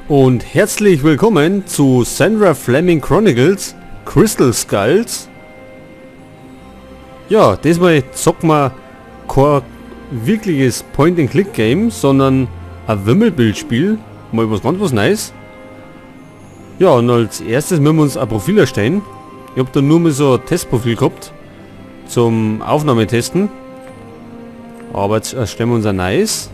Und herzlich willkommen zu Sandra Fleming Chronicles Crystal Skulls. Ja, diesmal zocken wir kein wirkliches Point-and-Click-Game, sondern ein Wimmelbildspiel. Mal was Neues. Ja, und als erstes müssen wir uns ein Profil erstellen. Ich habe da nur mal so ein Testprofil gehabt zum Aufnahmetesten. Aber jetzt erstellen wir uns ein neues.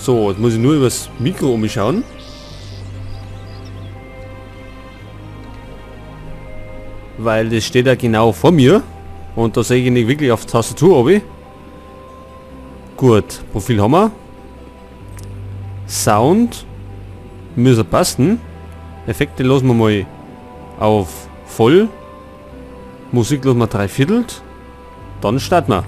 So, jetzt muss ich nur übers Mikro umschauen. Weil das steht ja genau vor mir. Und da sehe ich nicht wirklich auf die Tastatur oben. Gut, Profil haben wir. Sound müssen passen. Effekte lassen wir mal auf voll. Musik lassen wir 3/4. Dann starten wir.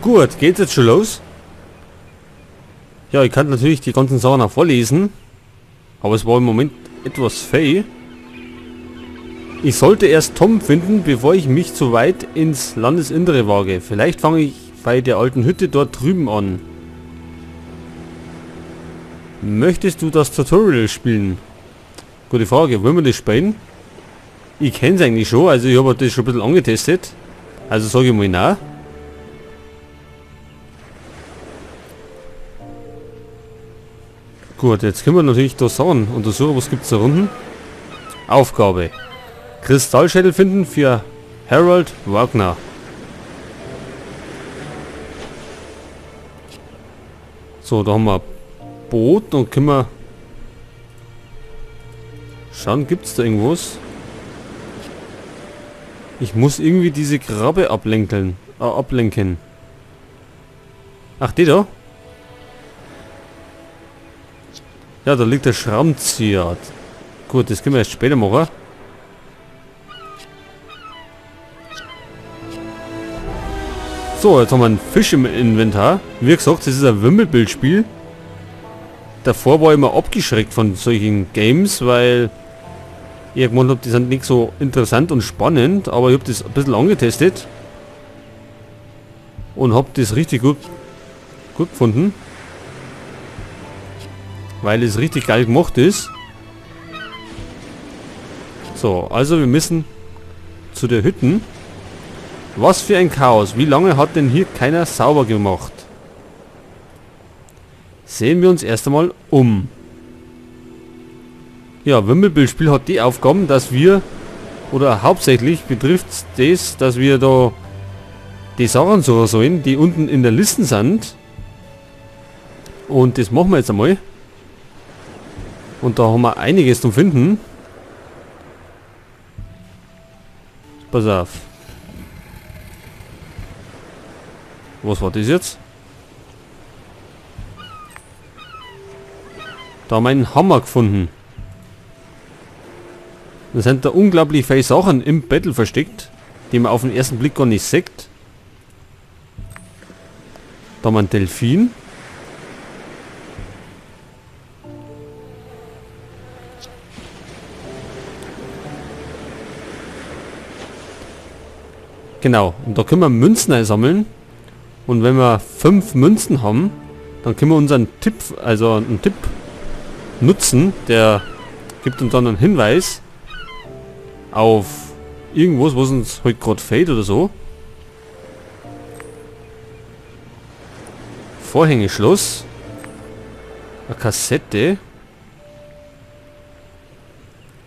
Gut, geht's jetzt schon los? Ja, ich kann natürlich die ganzen Sachen auch vorlesen, aber es war im Moment etwas fähig. Ich sollte erst Tom finden, bevor ich mich zu weit ins Landesinnere wage. Vielleicht fange ich bei der alten Hütte dort drüben an. Möchtest du das Tutorial spielen? Gute Frage, wollen wir das spielen? Ich kenne es eigentlich schon, also ich habe das schon ein bisschen angetestet. Also sage ich mal nein. Gut, jetzt können wir natürlich da Sachen untersuchen. Was gibt es da unten? Aufgabe. Kristallschädel finden für Harold Wagner. So, da haben wir ein Boot und können wir schauen, gibt es da irgendwas? Ich muss irgendwie diese Krabbe ablenken. Ach, die da? Ja, da liegt der Schraubenzieher. Gut, das können wir erst später machen. So, jetzt haben wir einen Fisch im Inventar. Wie gesagt, das ist ein Wimmelbildspiel. Davor war ich immer abgeschreckt von solchen Games, weil ich gemeint habe, die sind nicht so interessant und spannend, aber ich habe das ein bisschen angetestet und habe das richtig gut gefunden, weil es richtig geil gemacht ist. So, also wir müssen zu der Hütten. Was für ein Chaos. Wie lange hat denn hier keiner sauber gemacht? Sehen wir uns erst einmal um. Ja, Wimmelbildspiel hat die Aufgaben, dass wir, oder hauptsächlich betrifft das, dass wir da die Sachen suchen sollen, die unten in der Liste sind. Und das machen wir jetzt einmal. Und da haben wir einiges zum Finden. Pass auf. Was war das jetzt? Da haben wir einen Hammer gefunden. Da sind da unglaublich viele Sachen im Battle versteckt, die man auf den ersten Blick gar nicht sieht. Da haben wir einen Delfin. Genau, und da können wir Münzen einsammeln. Und wenn wir 5 Münzen haben, dann können wir unseren Tipp, also einen Tipp nutzen, der gibt uns dann einen Hinweis auf irgendwas, was uns heute gerade fehlt oder so. Vorhängeschloss. Eine Kassette.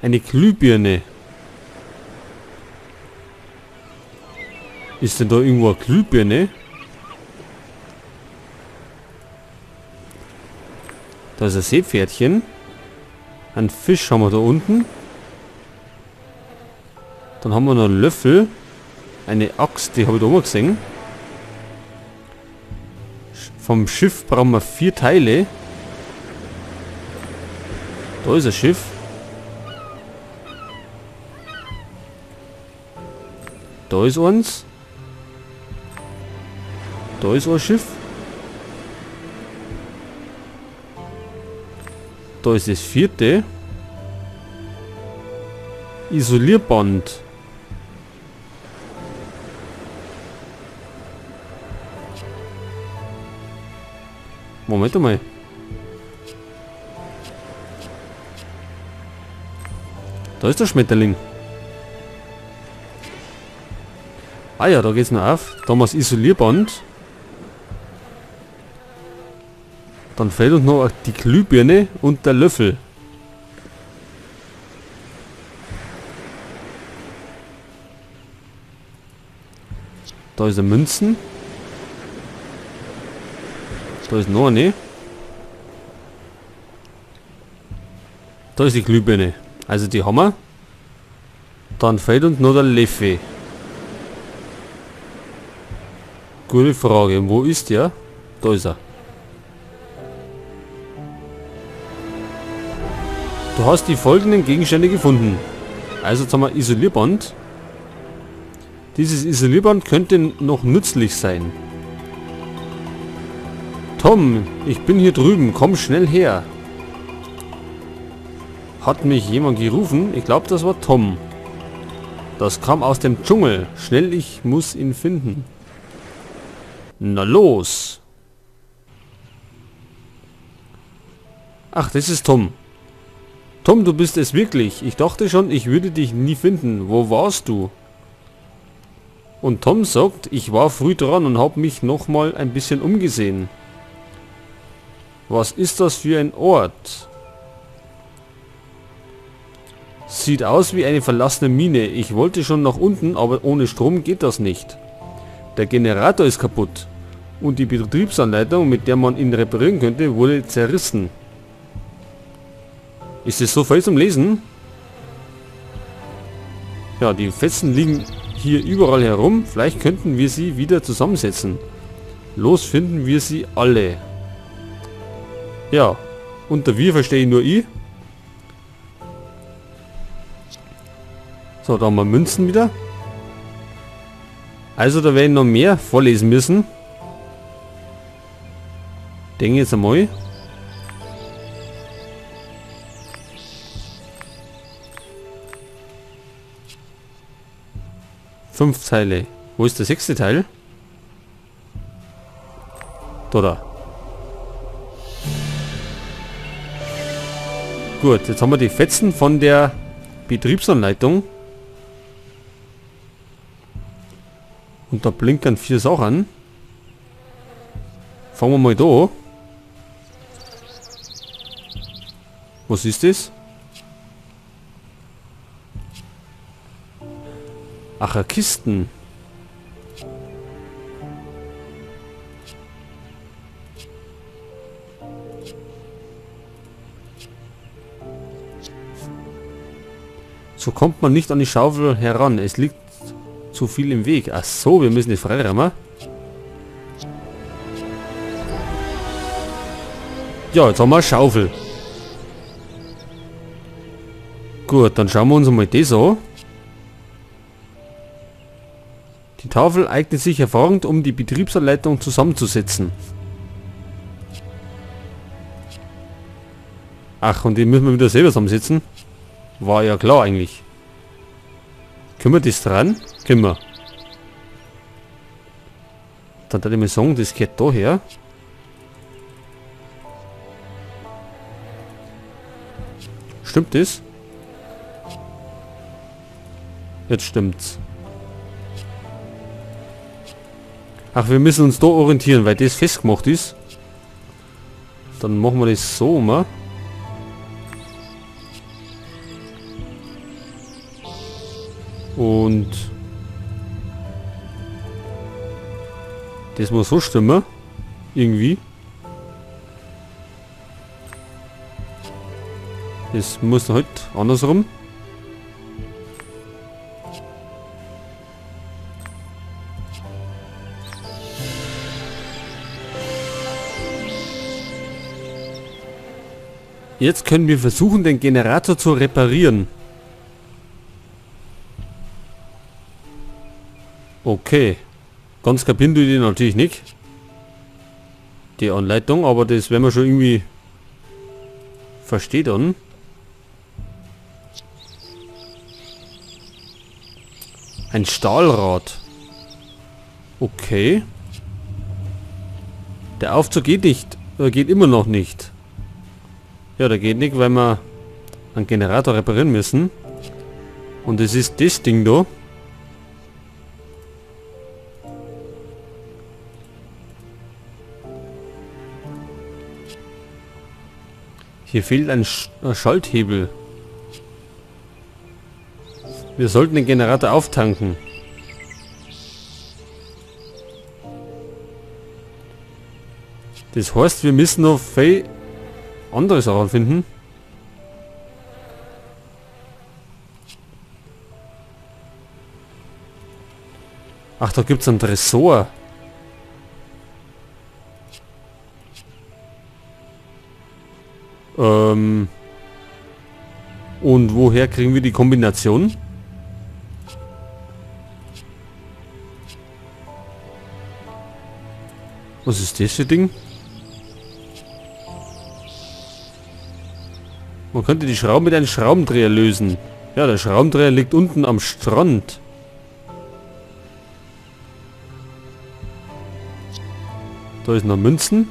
Eine Glühbirne. Ist denn da irgendwo eine Glühbirne? Da ist ein Seepferdchen. Ein Fisch haben wir da unten. Dann haben wir noch einen Löffel. Eine Axt, die habe ich da oben gesehen. Vom Schiff brauchen wir 4 Teile. Da ist ein Schiff. Da ist eins. Da ist ein Schiff. Da ist das 4. Isolierband. Moment mal. Da ist der Schmetterling. Ah ja, da geht's noch auf. Da haben wir das Isolierband. Dann fehlt uns noch die Glühbirne und der Löffel. Da ist eine Münzen. Da ist noch eine. Da ist die Glühbirne. Also die haben wir. Dann fehlt uns noch der Löffel. Gute Frage. Wo ist der? Da ist er. Du hast die folgenden Gegenstände gefunden. Also jetzt haben wir Isolierband. Dieses Isolierband könnte noch nützlich sein. Tom, ich bin hier drüben. Komm schnell her. Hat mich jemand gerufen? Ich glaube, das war Tom. Das kam aus dem Dschungel. Schnell, ich muss ihn finden. Na los. Ach, das ist Tom. Tom, du bist es wirklich. Ich dachte schon, ich würde dich nie finden. Wo warst du? Und Tom sagt, ich war früh dran und habe mich nochmal ein bisschen umgesehen. Was ist das für ein Ort? Sieht aus wie eine verlassene Mine. Ich wollte schon nach unten, aber ohne Strom geht das nicht. Der Generator ist kaputt. Und die Betriebsanleitung, mit der man ihn reparieren könnte, wurde zerrissen. Ist es so viel zum Lesen? Ja, die Fetzen liegen hier überall herum. Vielleicht könnten wir sie wieder zusammensetzen. Los, finden wir sie alle. Ja, unter wir verstehe ich nur ich. So, da haben wir Münzen wieder. Also da werden noch mehr vorlesen müssen. Denke jetzt einmal. Fünf Teile. Wo ist der 6. Teil? Da. Gut, jetzt haben wir die Fetzen von der Betriebsanleitung. Und da blinkern 4 Sachen. Fangen wir mal da an. Was ist das? Ach, Kisten. So kommt man nicht an die Schaufel heran. Es liegt zu viel im Weg. Ach so, wir müssen die freiräumen. Ja, jetzt haben wir eine Schaufel. Gut, dann schauen wir uns mal das an. Die Tafel eignet sich hervorragend, um die Betriebsanleitung zusammenzusetzen. Ach, und die müssen wir wieder selber zusammensetzen? War ja klar eigentlich. Können wir das dran? Können wir. Dann würde ich mal sagen, das geht da her. Stimmt das? Jetzt stimmt's. Ach, wir müssen uns da orientieren, weil das festgemacht ist. Dann machen wir das so mal. Und das muss so stimmen. Irgendwie. Das muss halt andersrum. Jetzt können wir versuchen, den Generator zu reparieren. Okay. Ganz kapieren tue ich die natürlich nicht. Die Anleitung, aber das werden wir schon irgendwie verstehen dann. Ein Stahlrad. Okay. Der Aufzug geht nicht. Geht immer noch nicht. Ja, der geht nicht, weil wir einen Generator reparieren müssen. Und es ist das Ding da. Hier fehlt ein Schalthebel. Wir sollten den Generator auftanken. Das heißt, wir müssen noch viel andere Sachen finden. Ach, da gibt es einen Tresor. Und woher kriegen wir die Kombination? Was ist das für Ding? Man könnte die Schrauben mit einem Schraubendreher lösen. Ja, der Schraubendreher liegt unten am Strand. Da ist noch Münzen.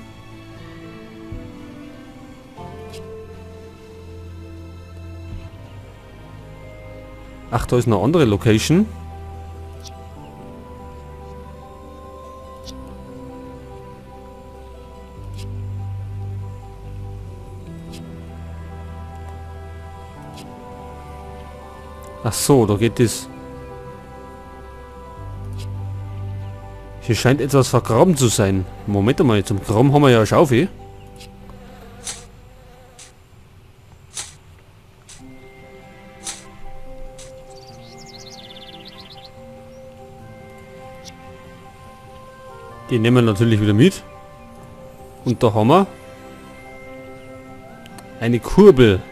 Ach, da ist noch eine andere Location. Ach so, da geht es. Hier scheint etwas vergraben zu sein. Moment mal, zum Graben haben wir ja eine Schaufel. Die nehmen wir natürlich wieder mit. Und da haben wir eine Kurbel.